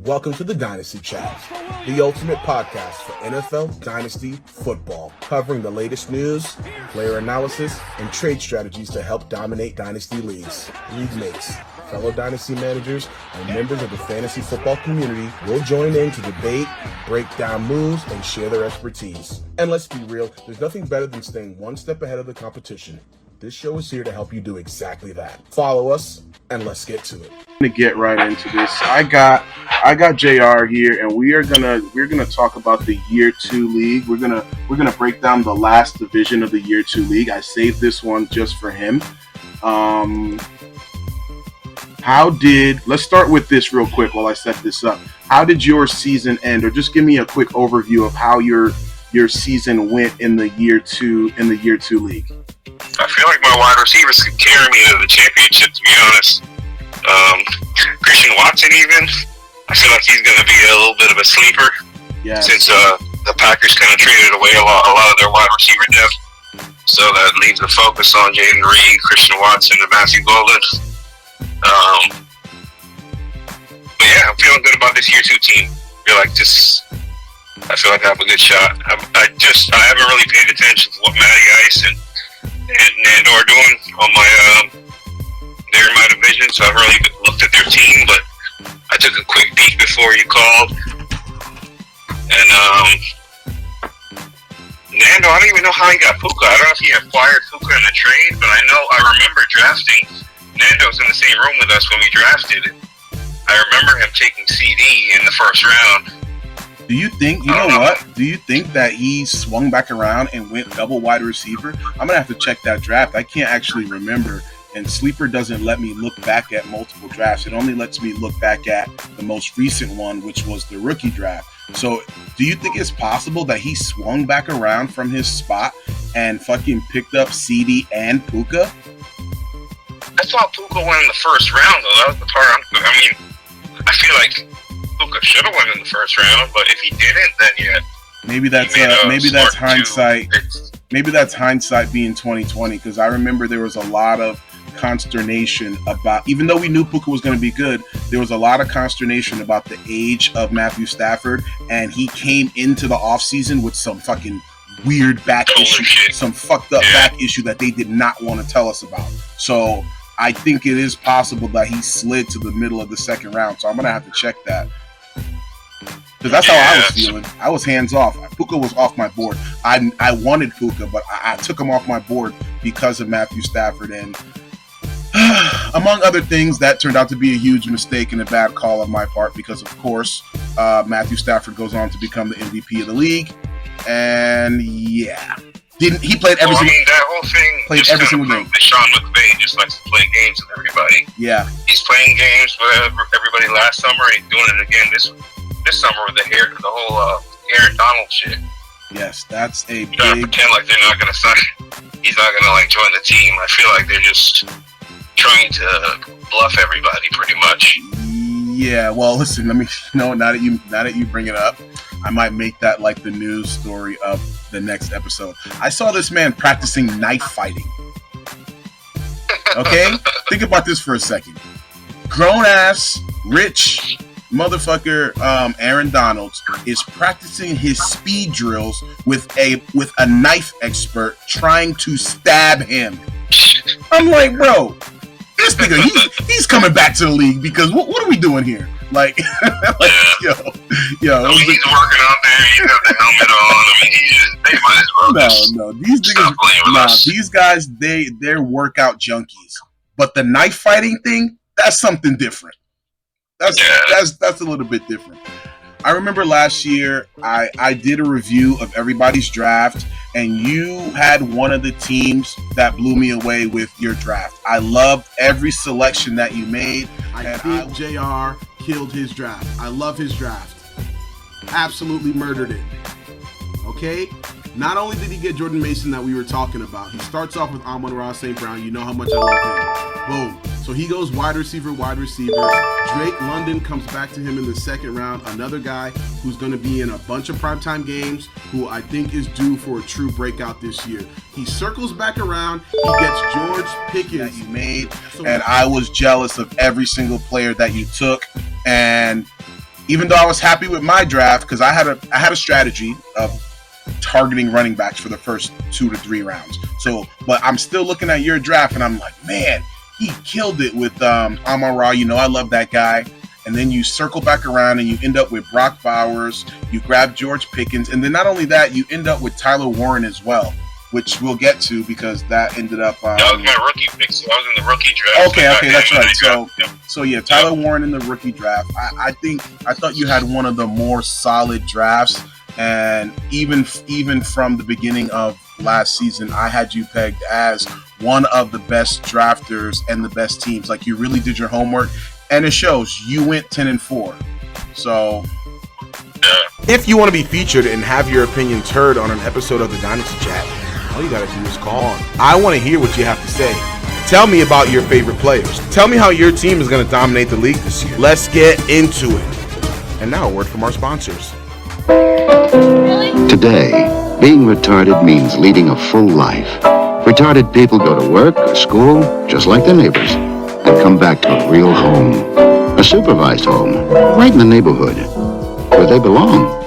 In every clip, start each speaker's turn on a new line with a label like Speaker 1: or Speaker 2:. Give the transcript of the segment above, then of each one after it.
Speaker 1: Welcome to the Dynasty Chat, the ultimate podcast for NFL Dynasty football, covering the latest news, player analysis, and trade strategies to help dominate Dynasty leagues. League mates, fellow Dynasty managers, and members of the fantasy football community will join in to debate, break down moves, and share their expertise. And let's be real, there's nothing better than staying one step ahead of the competition. This show is here to help you do exactly that. Follow us, and let's get to it.
Speaker 2: To get right into this, I got JR here, and we're gonna talk about the Year 2 league. We're gonna break down the last division of the Year 2 league. I saved this one just for him. Let's start with this real quick while I set this up. How did your season end, or just give me a quick overview of how your season went in the Year 2 league?
Speaker 3: I feel like my wide receivers could carry me to the championship, to be honest. Christian Watson, even, I feel like he's going to be a little bit of a sleeper.
Speaker 2: Yeah.
Speaker 3: Since the Packers kind of traded away a lot of their wide receiver depth. So that leaves the focus on Jaden Reed, Christian Watson, and Matthew Golden. But yeah, I'm feeling good about this Year 2 team. I feel like I have a good shot. I haven't really paid attention to what Matty Ice and Nando are doing on they're in my division, so I haven't really looked at their team, but I took a quick peek before you called. And Nando, I don't even know how he got Puka. I don't know if he acquired Puka in a trade, but I remember drafting. Nando's in the same room with us when we drafted it. I remember him taking CD in the first round.
Speaker 2: Do you think, Do you think that he swung back around and went double wide receiver? I'm going to have to check that draft. I can't actually remember. And Sleeper doesn't let me look back at multiple drafts. It only lets me look back at the most recent one, which was the rookie draft. So do you think it's possible that he swung back around from his spot and fucking picked up CD and Puka?
Speaker 3: I thought Puka went in the first round, though. That was the part I feel like Puka should have went in the first round, but if he didn't, then yeah.
Speaker 2: Maybe that's hindsight. Maybe that's hindsight being 2020, because I remember there was a lot of consternation about, even though we knew Puka was going to be good, there was a lot of consternation about the age of Matthew Stafford, and he came into the offseason with some fucking weird back issue, some fucked up back issue that they did not want to tell us about. So I think it is possible that he slid to the middle of the second round. So I'm going to have to check that. Because that's how I was feeling. I was hands off. Puka was off my board. I wanted Puka, but I took him off my board because of Matthew Stafford. And among other things, that turned out to be a huge mistake and a bad call on my part because, of course, Matthew Stafford goes on to become the MVP of the league. And, yeah. He played every single
Speaker 3: that whole thing
Speaker 2: played every single game.
Speaker 3: That Sean McVay just likes to play games with everybody.
Speaker 2: Yeah.
Speaker 3: He's playing games with everybody last summer, and he's doing it again this summer with the whole Aaron Donald shit.
Speaker 2: Yes, that's a big...
Speaker 3: Trying to pretend like they're not going to sign. He's not going to join the team. I feel like they're just trying to bluff everybody, pretty much.
Speaker 2: Yeah. Well, listen. Let me now that you bring it up, I might make that like the news story of the next episode. I saw this man practicing knife fighting. Okay, think about this for a second. Grown ass, rich motherfucker Aaron Donalds is practicing his speed drills with a knife expert trying to stab him. I'm like, bro, this nigga, he's coming back to the league because what are we doing here? Like, yo.
Speaker 3: He's working out there. He got the helmet on. They might as well.
Speaker 2: These guys, they're workout junkies. But the knife fighting thing, that's something different. That's a little bit different. I remember last year I did a review of everybody's draft, and you had one of the teams that blew me away with your draft. I loved every selection that you made.
Speaker 4: I think JR killed his draft. I love his draft. Absolutely murdered it. Okay? Not only did he get Jordan Mason that we were talking about, he starts off with Amon-Ra St. Brown. You know how much I love him. Boom. So he goes wide receiver. Drake London comes back to him in the second round. Another guy who's going to be in a bunch of primetime games, who I think is due for a true breakout this year. He circles back around. He gets George Pickens
Speaker 2: that you made, and I was jealous of every single player that you took. And even though I was happy with my draft because I had a strategy of targeting running backs for the first 2 to 3 rounds. So, but I'm still looking at your draft and I'm like, man, he killed it with Amon-Ra. You know, I love that guy. And then you circle back around and you end up with Brock Bowers. You grab George Pickens. And then not only that, you end up with Tyler Warren as well, which we'll get to because that ended up...
Speaker 3: that was my rookie pick, so I was in the rookie draft.
Speaker 2: Okay, that's right. So yeah, Tyler Warren in the rookie draft. I thought you had one of the more solid drafts. And even from the beginning of last season, I had you pegged as one of the best drafters and the best teams. Like, you really did your homework. And it shows. You went 10-4. So,
Speaker 1: if you want to be featured and have your opinions heard on an episode of the Dynasty Chat, all you got to do is call on. I want to hear what you have to say. Tell me about your favorite players. Tell me how your team is going to dominate the league this year. Let's get into it. And now a word from our sponsors.
Speaker 5: Today, being retarded means leading a full life. Retarded people go to work or school just like their neighbors and come back to a real home, a supervised home, right in the neighborhood, where they belong.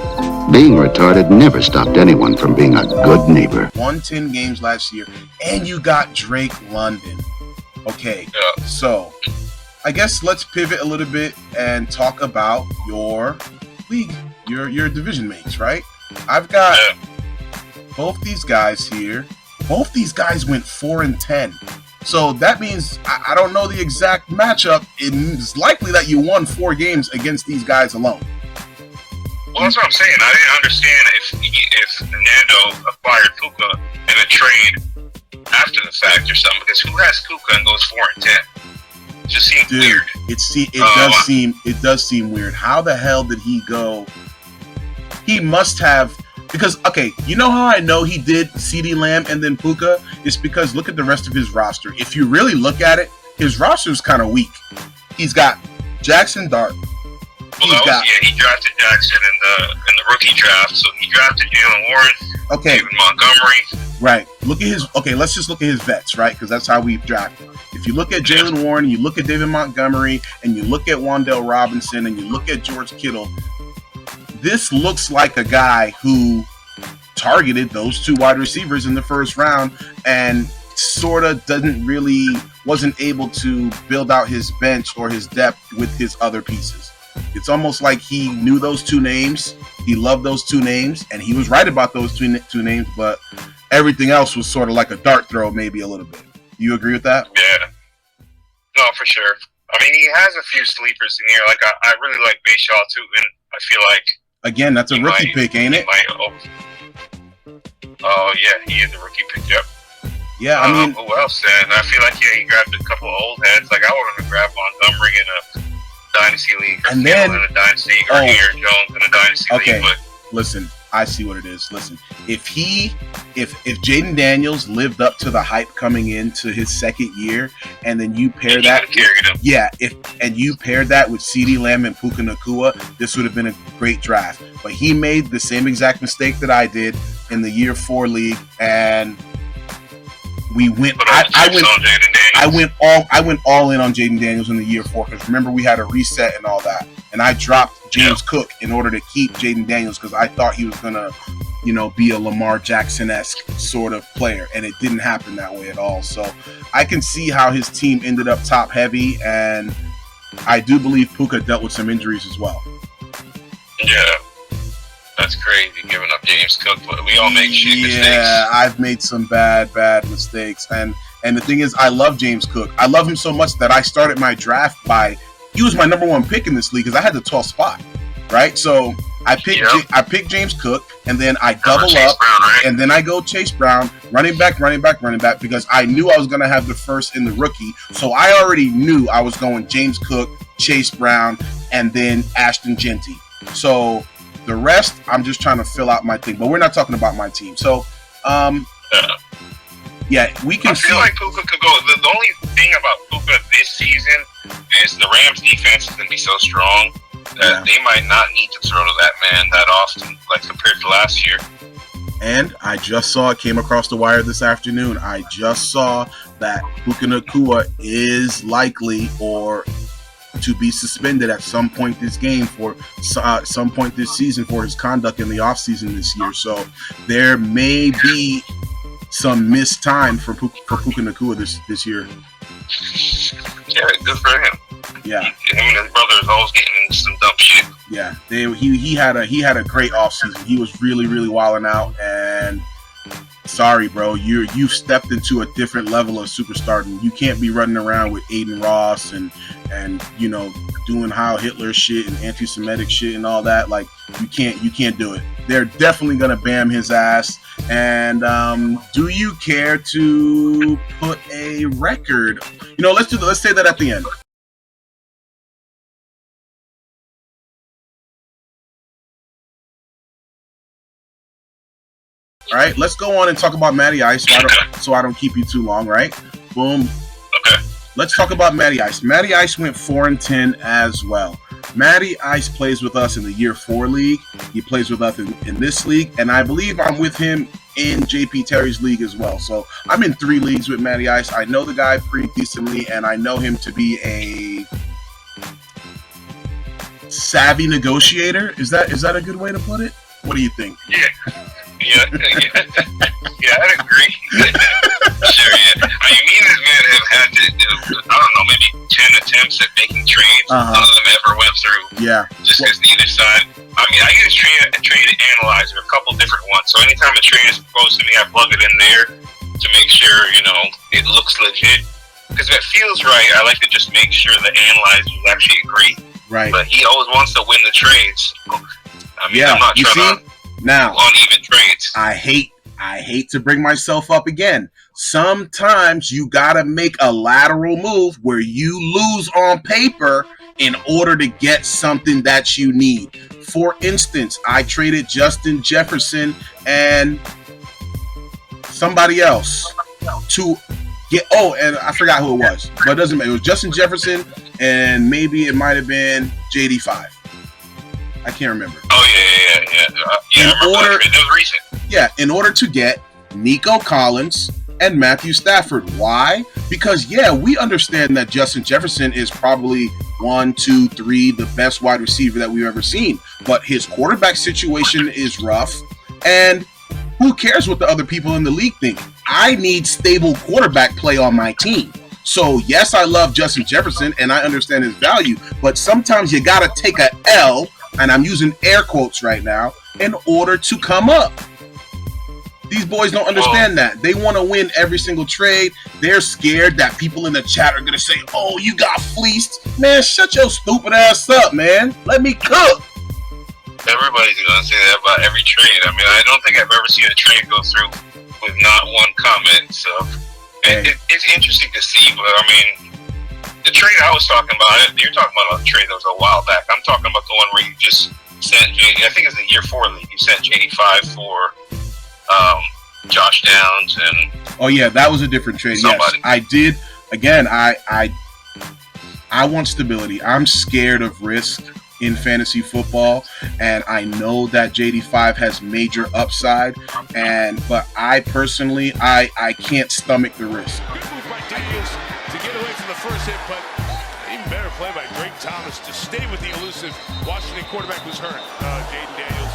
Speaker 5: Being retarded never stopped anyone from being a good neighbor.
Speaker 2: Won 10 games last year, and you got Drake London. Okay, so I guess let's pivot a little bit and talk about your league, your division mates, right? I've got both these guys here. Both these guys went 4-10. So that means, I don't know the exact matchup. It's likely that you won 4 games against these guys alone.
Speaker 3: Well, that's what I'm saying. I didn't understand if Nando acquired Puka in a trade after the fact or something, because who has Puka and goes 4-10? It just seems weird.
Speaker 2: It does seem weird. How the hell did he go? He must have, because, okay, you know how I know he did CeeDee Lamb and then Puka? It's because look at the rest of his roster. If you really look at it, his roster is kind of weak. He's got Jackson Dart.
Speaker 3: He drafted Jackson in the rookie draft, so he drafted Jalen Warren, David Montgomery.
Speaker 2: Right. Let's just look at his vets, right? Because that's how we've drafted. If you look at Jalen Warren, you look at David Montgomery, and you look at Wan'Dale Robinson, and you look at George Kittle, this looks like a guy who targeted those 2 wide receivers in the first round and sort of wasn't able to build out his bench or his depth with his other pieces. It's almost like he knew those 2 names, he loved those 2 names, and he was right about those two names, but everything else was sort of like a dart throw, maybe a little bit. You agree with that?
Speaker 3: Yeah. No, for sure. I mean, he has a few sleepers in here. Like, I really like Bayshaw, too, and I feel like...
Speaker 2: Again, that's a rookie pick, ain't it?
Speaker 3: Oh, yeah, he is a rookie pick, yep.
Speaker 2: Yeah, I mean...
Speaker 3: Who else then? I feel like, he grabbed a couple of old heads. Like, I wanted to grab Montgomery in a Dynasty League, or in a Dynasty League, or Aaron Jones in a Dynasty League. But
Speaker 2: listen, I see what it is. Listen, if Jaden Daniels lived up to the hype coming into his second year, and then you pair that, you paired that with CeeDee Lamb and Puka Nacua, this would have been a great draft. But he made the same exact mistake that I did in the year 4 league, and we went. I went all in on Jaden Daniels in the year 4 because remember we had a reset and all that, and I dropped James Cook in order to keep Jaden Daniels because I thought he was gonna, be a Lamar Jackson-esque sort of player, and it didn't happen that way at all. So I can see how his team ended up top heavy, and I do believe Puka dealt with some injuries as well.
Speaker 3: Yeah. That's crazy, giving up James Cook, but we all make mistakes.
Speaker 2: Yeah, I've made some bad mistakes. And the thing is, I love James Cook. I love him so much that I started my draft he was my number 1 pick in this league because I had the 12th spot, right? So I picked James Cook, and then I double up,
Speaker 3: Brown, right?
Speaker 2: and then I go Chase Brown, running back, because I knew I was going to have the first in the rookie. So I already knew I was going James Cook, Chase Brown, and then Ashton Genty. So the rest, I'm just trying to fill out my thing, but we're not talking about my team. So, we can.
Speaker 3: I feel like Puka could go. The only thing about Puka this season is the Rams' defense is going to be so strong that they might not need to throw to that man that often, like compared to last year.
Speaker 2: And I just saw it came across the wire this afternoon. I just saw that Puka Nacua is likely, or to be suspended at some point this game for some point this season for his conduct in the offseason this year. So there may be some missed time for Puka Nacua this year.
Speaker 3: Yeah, good for him.
Speaker 2: Yeah,
Speaker 3: him and his brother is always getting into some dumb shit.
Speaker 2: Yeah, he had a great offseason. He was really, really wilding out, and sorry, bro, you've stepped into a different level of superstardom. You can't be running around with Aiden Ross and you know, doing Heil Hitler shit and anti-Semitic shit and all that. Like, you can't do it. They're definitely gonna bam his ass. And do you care to put a record? You know, let's say that at the end. All right, let's go on and talk about Matty Ice so I don't keep you too long, right? Boom.
Speaker 3: Okay.
Speaker 2: Let's talk about Matty Ice. Matty Ice went 4-10 as well. Matty Ice plays with us in the Year 4 league. He plays with us in this league, and I believe I'm with him in JP Terry's league as well. So I'm in 3 leagues with Matty Ice. I know the guy pretty decently, and I know him to be a savvy negotiator. Is that a good way to put it? What do you think?
Speaker 3: Yeah, I'd agree. Sure, yeah. I mean, me and this man have had to do, I don't know, maybe 10 attempts at making trades. None of them ever went through.
Speaker 2: Yeah.
Speaker 3: Just because neither side. I mean, I use trade analyzer, a couple different ones. So anytime a trade is proposed to me, I plug it in there to make sure, you know, it looks legit. Because if it feels right, I like to just make sure the analyzers actually agree.
Speaker 2: Right.
Speaker 3: But he always wants to win the trades. I mean,
Speaker 2: yeah.
Speaker 3: I'm not trying to
Speaker 2: now,
Speaker 3: uneven trades.
Speaker 2: I hate to bring myself up again. Sometimes you gotta make a lateral move where you lose on paper in order to get something that you need. For instance, I traded Justin Jefferson and somebody else to get. Oh, and I forgot who it was, but it doesn't matter. It was Justin Jefferson, and maybe it might have been JD5. I can't remember.
Speaker 3: Oh yeah. It was recent.
Speaker 2: Yeah, in order to get Nico Collins and Matthew Stafford. Why? Because we understand that Justin Jefferson is probably 1, 2, 3 the best wide receiver that we've ever seen, but his quarterback situation is rough, and who cares what the other people in the league think? I need stable quarterback play on my team. So yes, I love Justin Jefferson and I understand his value, but sometimes you gotta take a L, and I'm using air quotes right now, in order to come up. These boys don't understand that. They want to win every single trade. They're scared that people in the chat are going to say, oh, you got fleeced. Man, shut your stupid ass up, man. Let me cook.
Speaker 3: Everybody's going to say that about every trade. I mean, I don't think I've ever seen a trade go through with not one comment. So it's interesting to see, but I mean, the trade I was talking about, you're talking about a trade that was a while back. I'm talking about the one where you just sent I think it's the Year 4 league. You sent JD5 for Josh Downs and. Oh yeah, that was a different trade. Somebody. Yes, I did. Again, I want stability. I'm scared of risk in fantasy football, and I know that JD5 has major upside, but I personally, I can't stomach the risk.
Speaker 6: Good move by Daniels to get away from the first hit, but even better play by Greg Thomas to stay with the elusive Washington quarterback who's hurt. Jaden Daniels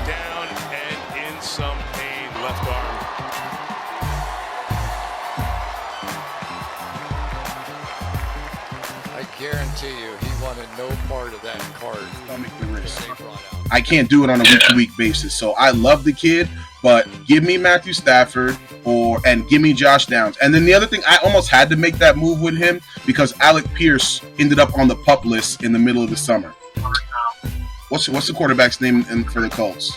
Speaker 6: down and in some pain, left arm.
Speaker 7: I guarantee you he wanted no part of that card.
Speaker 2: Stomach the risk. I can't do it on a week-to-week basis, so I love the kid, but give me Matthew Stafford and give me Josh Downs. And then the other thing, I almost had to make that move with him because Alec Pierce ended up on the PUP list in the middle of the summer. What's the quarterback's name for the Colts?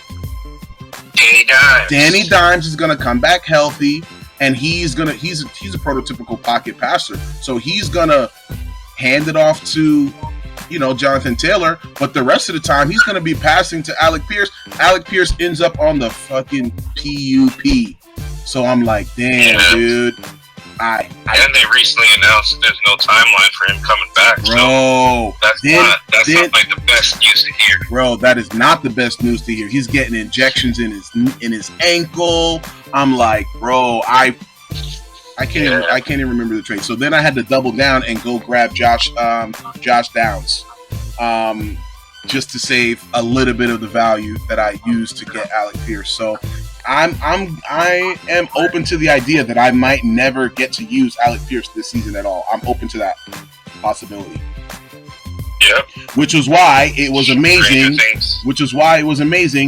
Speaker 3: Danny Dimes. Danny
Speaker 2: Dimes is gonna come back healthy, and he's a prototypical pocket passer, so he's gonna hand it off to Jonathan Taylor, but the rest of the time he's going to be passing to Alec Pierce. Alec Pierce ends up on the fucking PUP. So I'm like, damn, dude. And
Speaker 3: they recently announced there's no timeline for him coming back.
Speaker 2: Bro,
Speaker 3: so that's not like the best news to hear.
Speaker 2: Bro, that is not the best news to hear. He's getting injections in his ankle. I'm like, bro, I can't even remember the trade. So then I had to double down and go grab Josh Downs, just to save a little bit of the value that I used to get Alec Pierce. So I am open to the idea that I might never get to use Alec Pierce this season at all. I'm open to that possibility.
Speaker 3: Yep.
Speaker 2: Which was why it was amazing.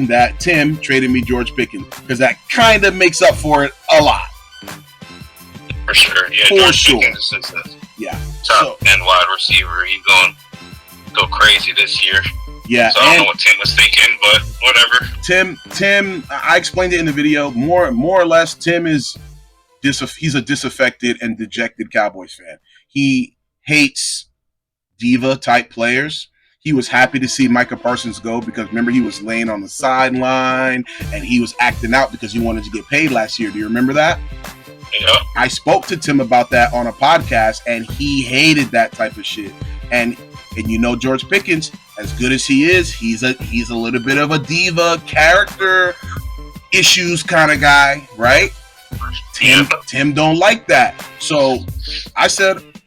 Speaker 2: That Tim traded me George Pickens, because that kind of makes up for it a lot.
Speaker 3: For sure. Yeah.
Speaker 2: For
Speaker 3: George
Speaker 2: sure.
Speaker 3: Pickens is a
Speaker 2: So,
Speaker 3: top end wide receiver. He's going to go crazy this year.
Speaker 2: Yeah.
Speaker 3: So I don't know what Tim was thinking, but whatever.
Speaker 2: Tim. I explained it in the video. More or less, Tim is he's a disaffected and dejected Cowboys fan. He hates diva type players. He was happy to see Micah Parsons go, because remember, he was laying on the sideline and he was acting out because he wanted to get paid last year. Do you remember that?
Speaker 3: Yeah.
Speaker 2: I spoke to Tim about that on a podcast, and he hated that type of shit. And you know, George Pickens, as good as he is, he's a little bit of a diva, character issues kind of guy, right? Tim don't like that. So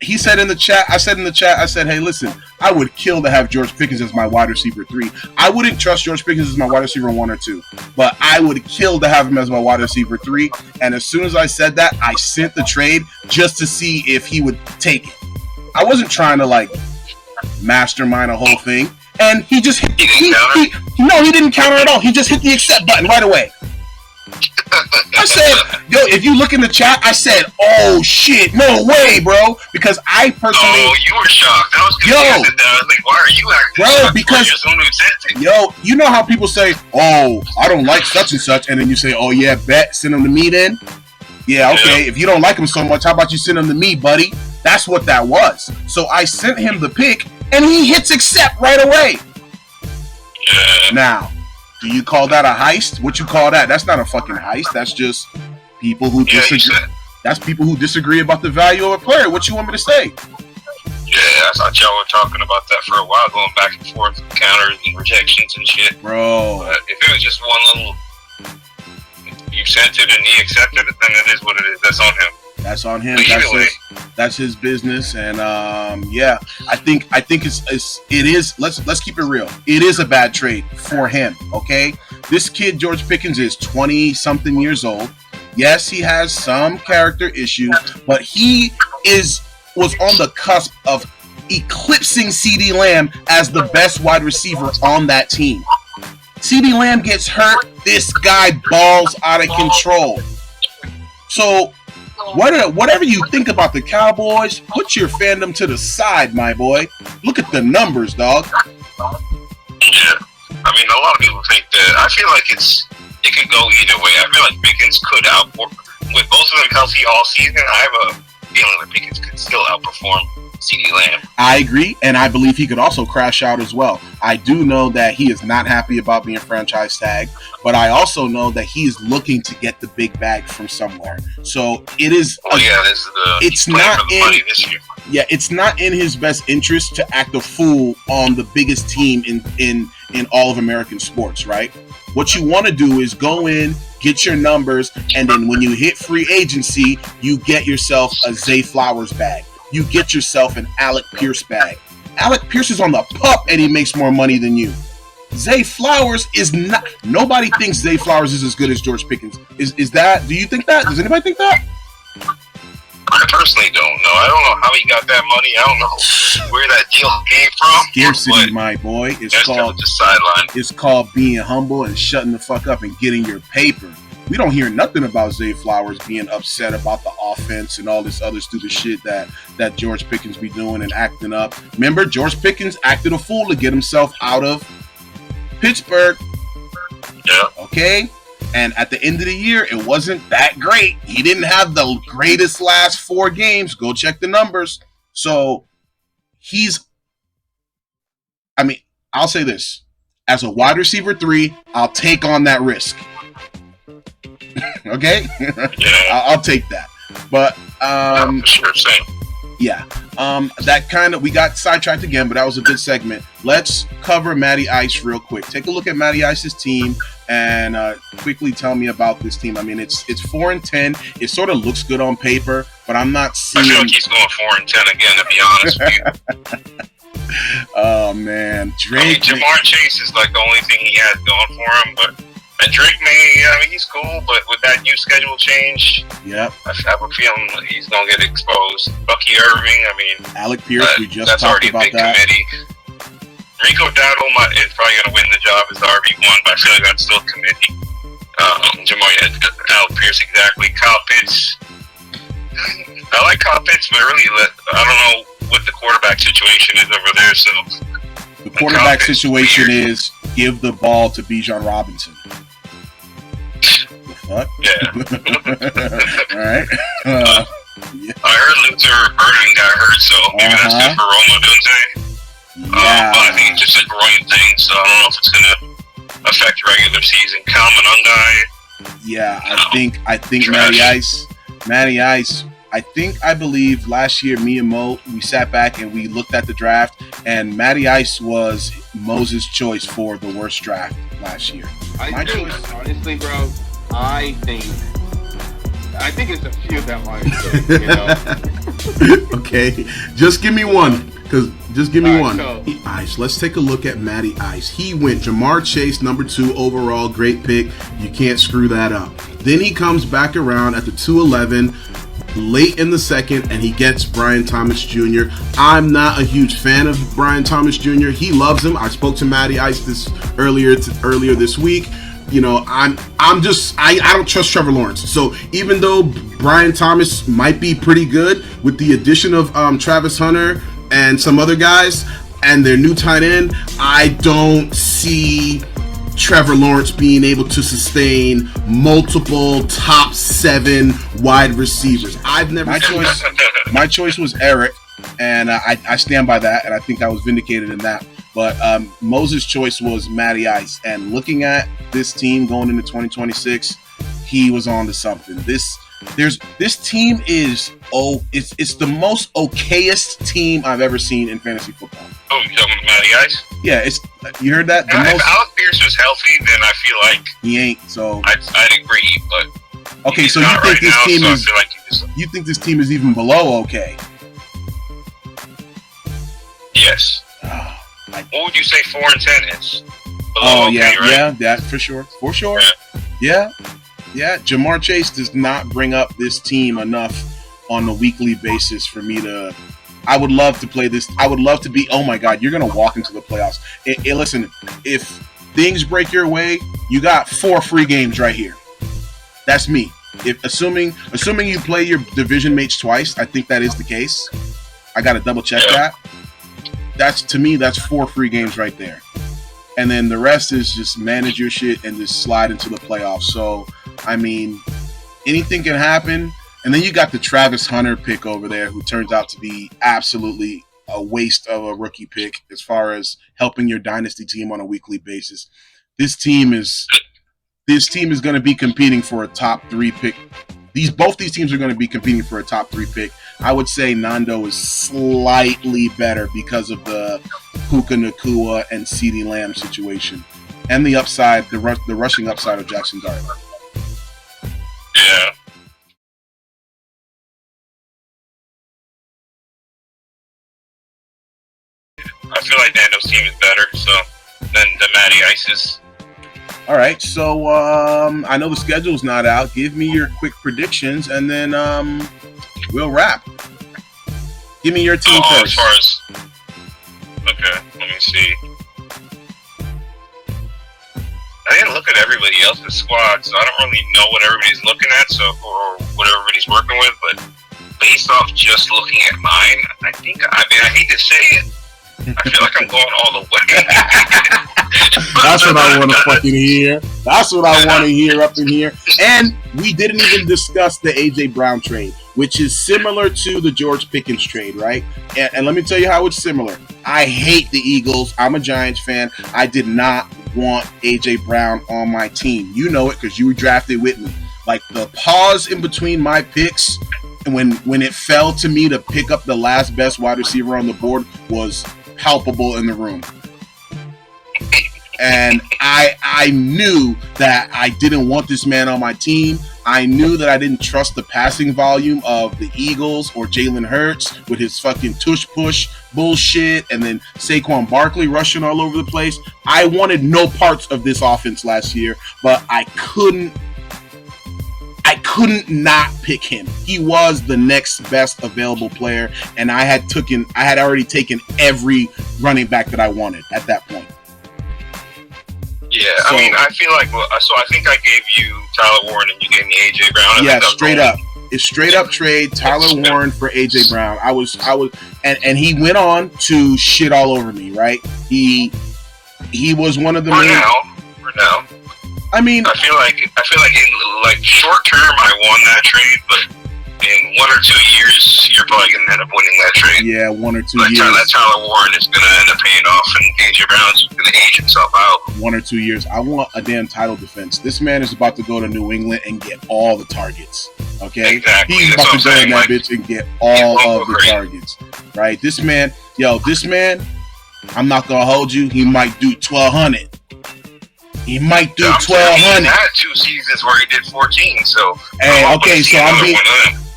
Speaker 2: he said in the chat, I said, hey, listen, I would kill to have George Pickens as my wide receiver 3. I wouldn't trust George Pickens as my wide receiver 1 or 2, but I would kill to have him as my wide receiver 3. And as soon as I said that, I sent the trade just to see if he would take it. I wasn't trying to mastermind a whole thing. And he just hit, he didn't counter at all. He just hit the accept button right away. I said, yo, if you look in the chat, I said, oh shit, no way, bro. Because I personally.
Speaker 3: Oh, you were shocked. I was like, why are you acting?
Speaker 2: Bro, because you know how people say, oh, I don't like such and such, and then you say, oh yeah, bet, send them to me then. Yeah, okay. If you don't like him so much, how about you send him to me, buddy? That's what that was. So I sent him the pick, and he hits accept right away.
Speaker 3: Yeah.
Speaker 2: Now, do you call that a heist? What you call that? That's not a fucking heist. That's just people who disagree. That's people who disagree about the value of a player. What you want me to say?
Speaker 3: Yeah, I thought y'all were talking about that for a while, going back and forth with counters and rejections and shit.
Speaker 2: Bro.
Speaker 3: But if it was just one little, you sent it and he accepted it, then it is what it is. That's on him.
Speaker 2: That's on him.
Speaker 3: But
Speaker 2: that's his business. And yeah, I think it is. Let's keep it real. It is a bad trade for him. Okay, this kid George Pickens is 20-something years old. Yes, he has some character issues, but he was on the cusp of eclipsing CeeDee Lamb as the best wide receiver on that team. CeeDee Lamb gets hurt, this guy balls out of control. So whatever you think about the Cowboys, put your fandom to the side, my boy. Look at the numbers, dog.
Speaker 3: Yeah. I mean, a lot of people think that. I feel like it could go either way. I feel like Pickens could with both of them healthy all season. I have a feeling that Pickens could still outperform CeeDee Lamb.
Speaker 2: I agree, and I believe he could also crash out as well. I do know that he is not happy about being franchise tagged, but I also know that he is looking to get the big bag from somewhere. So it is. It's not in money this year. Yeah, it's not in his best interest to act a fool on the biggest team in all of American sports, right? What you want to do is go in, get your numbers, and then when you hit free agency, you get yourself a Zay Flowers bag. You get yourself an Alec Pierce bag. Alec Pierce is on the pup and he makes more money than you. Zay Flowers is not. Nobody thinks Zay Flowers is as good as George Pickens. Is that? Do you think that? Does anybody think that?
Speaker 3: I personally don't know. I don't know how he got that money. I don't know where that deal came from.
Speaker 2: Scarcity, my boy. It's called being humble and shutting the fuck up and getting your paper. We don't hear nothing about Zay Flowers being upset about the offense and all this other stupid shit that George Pickens be doing and acting up. Remember, George Pickens acted a fool to get himself out of Pittsburgh.
Speaker 3: Yeah.
Speaker 2: Okay? And at the end of the year, it wasn't that great. He didn't have the greatest last 4 games. Go check the numbers. So I'll say this. As a wide receiver 3, I'll take on that risk. Okay? I'll take that. But
Speaker 3: sure, same.
Speaker 2: Yeah. We got sidetracked again, but that was a good segment. Let's cover Matty Ice real quick. Take a look at Matty Ice's team and quickly tell me about this team. I mean, it's 4-10. It sort of looks good on paper, but I'm not seeing.
Speaker 3: I feel like he's going 4-10 again, to be honest with you.
Speaker 2: Oh man, Drake.
Speaker 3: I mean, Jamar Chase is like the only thing he has going for him, but Drake he's cool, but with that new schedule change,
Speaker 2: yep,
Speaker 3: I have a feeling he's gonna get exposed. Bucky Irving,
Speaker 2: Alec Pierce, we just
Speaker 3: that's
Speaker 2: talked
Speaker 3: already
Speaker 2: about
Speaker 3: a big
Speaker 2: that.
Speaker 3: committee. Rico Dowdle is probably gonna win the job as the RB1, but I feel like that's still a committee. Alec Pierce, exactly. Kyle Pitts. I like Kyle Pitts, but really, I don't know what the quarterback situation is over there. So
Speaker 2: the quarterback situation is give the ball to Bijan Robinson. The fuck?
Speaker 3: Yeah.
Speaker 2: All right.
Speaker 3: Yeah. I heard Luther Burden got hurt, so maybe that's good for Roma Dunze.
Speaker 2: Yeah.
Speaker 3: But I think it's just a growing thing, so I don't know if it's gonna affect regular season. Kyle Monangai.
Speaker 2: Yeah, I think
Speaker 3: trash.
Speaker 2: Matty Ice. I believe last year, me and Mo, we sat back and we looked at the draft, and Matty Ice was Moses' choice for the worst draft last year.
Speaker 8: Honestly, bro, I think it's a few that might, you know.
Speaker 4: Okay, just give me one. Just give me one.
Speaker 8: So,
Speaker 4: Ice. Let's take a look at Matty Ice. He went Jamar Chase, number 2 overall, great pick. You can't screw that up. Then he comes back around at the 211. Late in the second, and he gets Brian Thomas Jr. I'm not a huge fan of Brian Thomas Jr. He loves him. I spoke to Matty Ice earlier this week. You know, I don't trust Trevor Lawrence. So even though Brian Thomas might be pretty good with the addition of Travis Hunter and some other guys and their new tight end, I don't see Trevor Lawrence being able to sustain multiple top 7 wide receivers.
Speaker 2: My choice was Eric, and I stand by that, and I think I was vindicated in that. But Moses' choice was Matty Ice, and looking at this team going into 2026, he was on to something. This team is it's the most okayest team I've ever seen in fantasy football.
Speaker 3: Oh, you talking about Matty Ice?
Speaker 2: Yeah, you heard that?
Speaker 3: If Alec Pierce was healthy, then I feel like
Speaker 2: he ain't. So
Speaker 3: I'd agree, but
Speaker 2: okay. So you think this team is even below okay?
Speaker 3: Yes. What would you say 4-10 is?
Speaker 2: Below
Speaker 3: okay,
Speaker 2: yeah,
Speaker 3: right?
Speaker 2: yeah, that for sure. Yeah. Jamar Chase does not bring up this team enough on a weekly basis for me to. I would love to play this. I would love to be. Oh my God, you're gonna walk into the playoffs. Listen, if things break your way, you got 4 free games right here. That's me. If assuming you play your division mates twice, I think that is the case. I gotta double check that. That's 4 free games right there. And then the rest is just manage your shit and just slide into the playoffs. So, I mean, anything can happen. And then you got the Travis Hunter pick over there, who turns out to be absolutely a waste of a rookie pick as far as helping your dynasty team on a weekly basis. This team is going to be competing for a top 3 pick. Both these teams are going to be competing for a top 3 pick. I would say Nando is slightly better because of the Puka Nacua and CeeDee Lamb situation and the upside, the rushing upside of Jackson Dart.
Speaker 3: Yeah. I feel like Nando's team is better than Matty Ice's.
Speaker 2: All right, so I know the schedule's not out. Give me your quick predictions, and then we'll wrap. Give me your team first.
Speaker 3: Okay, let me see. I didn't look at everybody else's squad, so I don't really know what everybody's looking at, or what everybody's working with. But based off just looking at mine, I hate to say it, I feel like I'm going all the way.
Speaker 2: That's what I want to fucking hear. That's what I want to hear up in here. And we didn't even discuss the A.J. Brown trade, which is similar to the George Pickens trade, right? And let me tell you how it's similar. I hate the Eagles. I'm a Giants fan. I did not want A.J. Brown on my team. You know it because you were drafted with me. Like, the pause in between my picks when it fell to me to pick up the last best wide receiver on the board was palpable in the room. And I knew that I didn't want this man on my team. I knew that I didn't trust the passing volume of the Eagles or Jalen Hurts with his fucking tush push bullshit, and then Saquon Barkley rushing all over the place. I wanted no parts of this offense last year, but I couldn't not pick him. He was the next best available player, and I had already taken every running back that I wanted at that point.
Speaker 3: Yeah, so, I mean, I feel like, so I think I gave you Tyler Warren and you gave me AJ Brown.
Speaker 2: Yeah, straight up. It's straight up trade Tyler Warren for AJ Brown. I was, and he went on to shit all over me, right? He was one of the main.
Speaker 3: For now.
Speaker 2: I mean,
Speaker 3: I feel like in short term I won that trade, but in 1 or 2 years you're probably gonna end up winning that trade.
Speaker 2: Yeah, 1 or 2 years.
Speaker 3: That Tyler Warren is gonna end up paying off, and AJ Brown's gonna age himself out.
Speaker 2: 1 or 2 years. I want a damn title defense. This man is about to go to New England and get all the targets. Okay,
Speaker 3: exactly.
Speaker 2: He's about to go in that bitch and get all of the targets. Right? This man, I'm not gonna hold you. He might do 1,200. He might do 1,200.
Speaker 3: He had 2 seasons where he did 14. So
Speaker 2: hey, okay.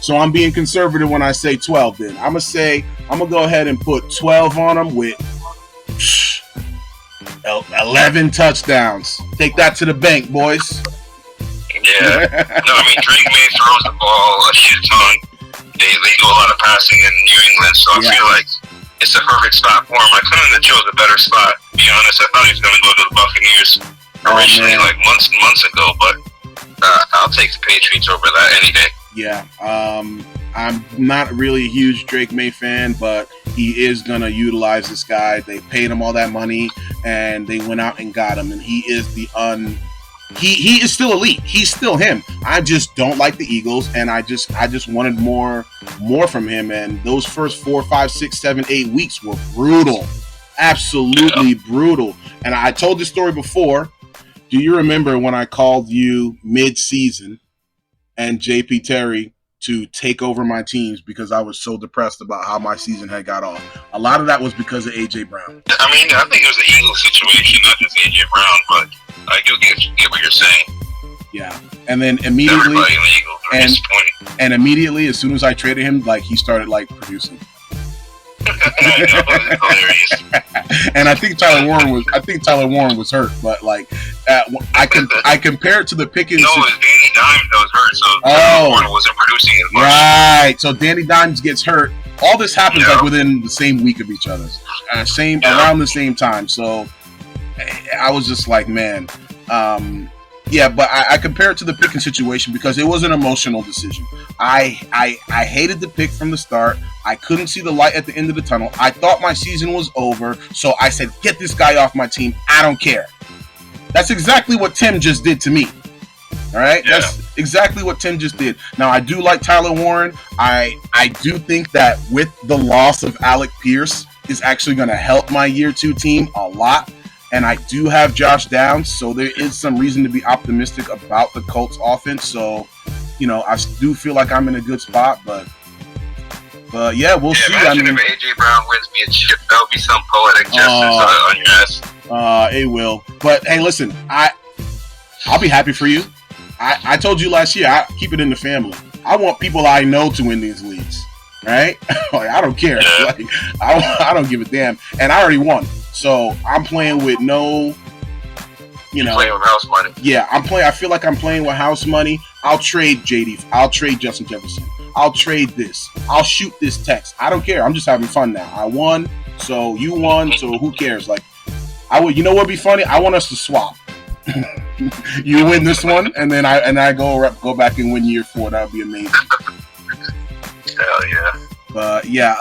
Speaker 2: So I'm being conservative when I say 12. Then I'm gonna go ahead and put 12 on him with 11 touchdowns. Take that to the bank, boys.
Speaker 3: Yeah. No, I mean, Drake May throws the ball a shit ton. They do a lot of passing in New England, so I feel like it's a perfect spot for him. I couldn't have chose a better spot, to be honest. I thought he was going to go to the Buccaneers originally, like months and months ago, but I'll take the Patriots over that any day.
Speaker 2: Yeah. I'm not really a huge Drake May fan, but he is going to utilize this guy. They paid him all that money, and they went out and got him, and he is he is still elite. He's still him. I just don't like the Eagles, and I just wanted more from him. And those first 4, 5, 6, 7, 8 weeks were brutal, absolutely brutal. And I told this story before. Do you remember when I called you mid-season and JP Terry to take over my teams because I was so depressed about how my season had got off? A lot of that was because of AJ Brown.
Speaker 3: I mean, I think it was the Eagles situation, not just AJ Brown, but I do get what you're saying.
Speaker 2: Yeah, and then immediately, and immediately, as soon as I traded him, like he started like producing. And I think Tyler Warren was hurt, but like I compare it to the Pickens.
Speaker 3: No, Danny Dimes was hurt, so Tyler Warren wasn't producing as much.
Speaker 2: Right, so Danny Dimes gets hurt. All this happens like within the same week of each other, around the same time. So I was just like, man, but I compare it to the Pickens situation because it was an emotional decision. I hated the pick from the start. I couldn't see the light at the end of the tunnel. I thought my season was over, so I said, get this guy off my team. I don't care. That's exactly what Tim just did to me. All right? Yeah. That's exactly what Tim just did. Now, I do like Tyler Warren. I do think that with the loss of Alec Pierce is actually going to help my year 2 team a lot. And I do have Josh Downs, so there is some reason to be optimistic about the Colts offense. So, I do feel like I'm in a good spot, but yeah, we'll see.
Speaker 3: Imagine if AJ Brown wins me a chip. That would be some poetic justice on your ass.
Speaker 2: It will. But hey, listen, I'll be happy for you. I told you last year, I keep it in the family. I want people I know to win these leagues, right? Like, I don't care. Yeah. Like, I don't give a damn. And I already won. So I'm playing with no,
Speaker 3: playing with house money.
Speaker 2: Yeah, I feel like I'm playing with house money. I'll trade JD. I'll trade Justin Jefferson. I'll trade this. I'll shoot this text. I don't care. I'm just having fun now. I won, so you won, so who cares? Like, you know what'd be funny? I want us to swap. You win this one, and then I go back and win year 4. That would be amazing.
Speaker 3: Hell yeah.
Speaker 2: But yeah,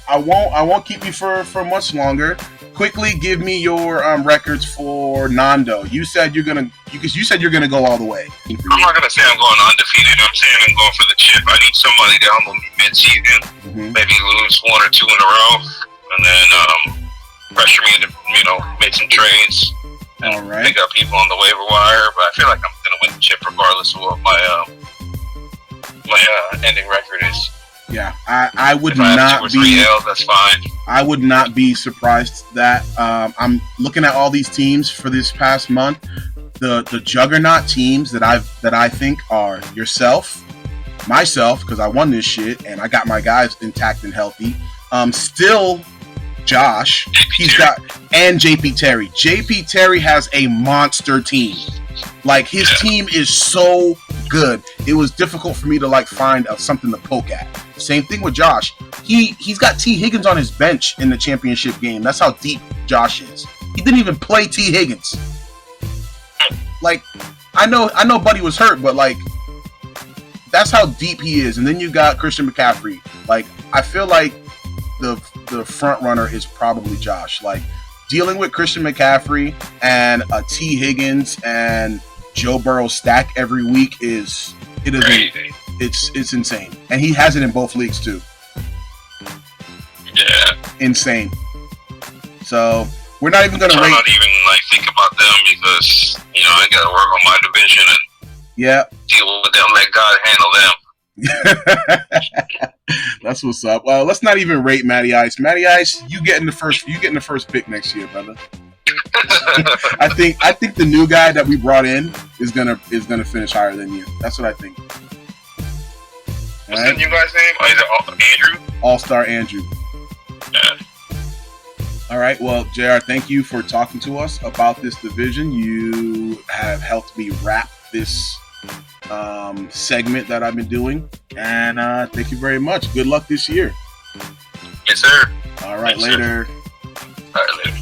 Speaker 2: I won't keep you for much longer. Quickly give me your records for Nando. You said you're gonna go all the way.
Speaker 3: I'm not gonna say I'm going undefeated. I'm saying I'm going for the chip. I need somebody to humble me mid-season. Mm-hmm. Maybe lose 1 or 2 in a row, and then pressure me to make some trades.
Speaker 2: All right.
Speaker 3: Pick up people on the waiver wire, but I feel like I'm gonna win the chip regardless of what my ending record is.
Speaker 2: Yeah, I would
Speaker 3: If I have
Speaker 2: not
Speaker 3: 2 or 3
Speaker 2: be.
Speaker 3: L's, that's fine.
Speaker 2: I would not be surprised that I'm looking at all these teams for this past month. The juggernaut teams that I think are yourself, myself, because I won this shit and I got my guys intact and healthy. Still, Josh, and JP Terry. JP Terry has a monster team. Like, his team is so good. It was difficult for me to find something to poke at. Same thing with Josh. He's got T. Higgins on his bench in the championship game. That's how deep Josh is. He didn't even play T. Higgins. Like, I know Buddy was hurt, but that's how deep he is. And then you got Christian McCaffrey. Like, I feel like the front runner is probably Josh. Like, dealing with Christian McCaffrey and a T. Higgins and Joe Burrow stack every week it's insane. And he has it in both leagues too.
Speaker 3: Yeah.
Speaker 2: Insane. So we're not even gonna rate.
Speaker 3: I'm not even think about them because I gotta work on my division and deal with them. Let God handle them.
Speaker 2: That's what's up. Well, let's not even rate Matty Ice. Matty Ice, you getting the first pick next year, brother. I think the new guy that we brought in is gonna finish higher than you. That's what I think.
Speaker 3: What's the new guy's name? Is it Andrew?
Speaker 2: All-Star Andrew.
Speaker 3: Yeah.
Speaker 2: All right. Well, JR, thank you for talking to us about this division. You have helped me wrap this segment that I've been doing, and thank you very much. Good luck this year.
Speaker 3: Yes, sir.
Speaker 2: All right.
Speaker 3: Thanks,
Speaker 2: later.
Speaker 3: Sir. All right, later.